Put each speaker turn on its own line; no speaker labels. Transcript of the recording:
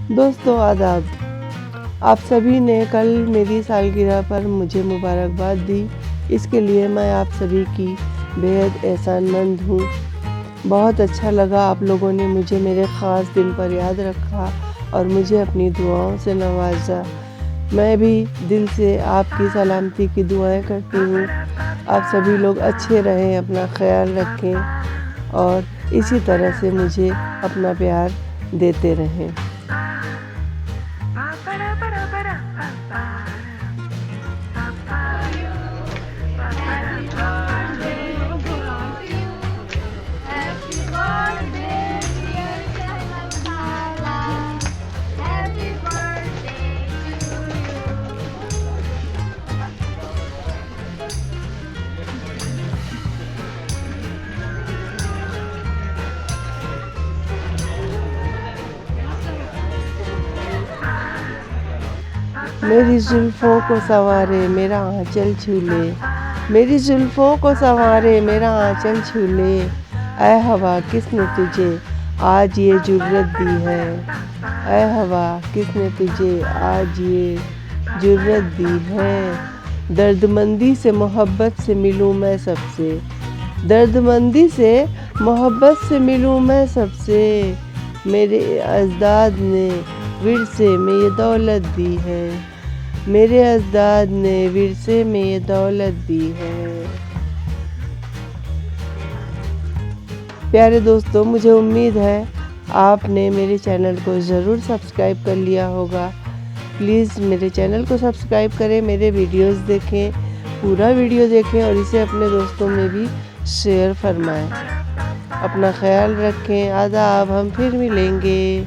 दोस्तों आदाब। आप सभी ने कल मेरी सालगिरह पर मुझे मुबारकबाद दी, इसके लिए मैं आप सभी की बेहद एहसानमंद हूँ। बहुत अच्छा लगा आप लोगों ने मुझे मेरे ख़ास दिन पर याद रखा और मुझे अपनी दुआओं से नवाजा। मैं भी दिल से आपकी सलामती की दुआएं करती हूँ। आप सभी लोग अच्छे रहें, अपना ख्याल रखें और इसी तरह से मुझे अपना प्यार देते रहें। मेरी जुल्फ़ों को संवारे मेरा आँचल छू ले, मेरी जुल्फ़ों को संवारे मेरा आँचल छू ले। ऐ हवा किसने तुझे आज ये जुर्रत दी है, ऐ हवा किसने तुझे आज ये जुर्रत दी है। दर्दमंदी से मोहब्बत से मिलूँ मैं सबसे, दर्दमंदी से मोहब्बत से मिलूँ मैं सबसे। मेरे अजदाद ने विरसे में ये दौलत दी है, मेरे अजदाद ने विरसे में ये दौलत दी है। प्यारे दोस्तों, मुझे उम्मीद है आपने मेरे चैनल को ज़रूर सब्सक्राइब कर लिया होगा। प्लीज़ मेरे चैनल को सब्सक्राइब करें, मेरे वीडियोस देखें, पूरा वीडियो देखें और इसे अपने दोस्तों में भी शेयर फरमाएं। अपना ख्याल रखें। आदाब, हम फिर मिलेंगे।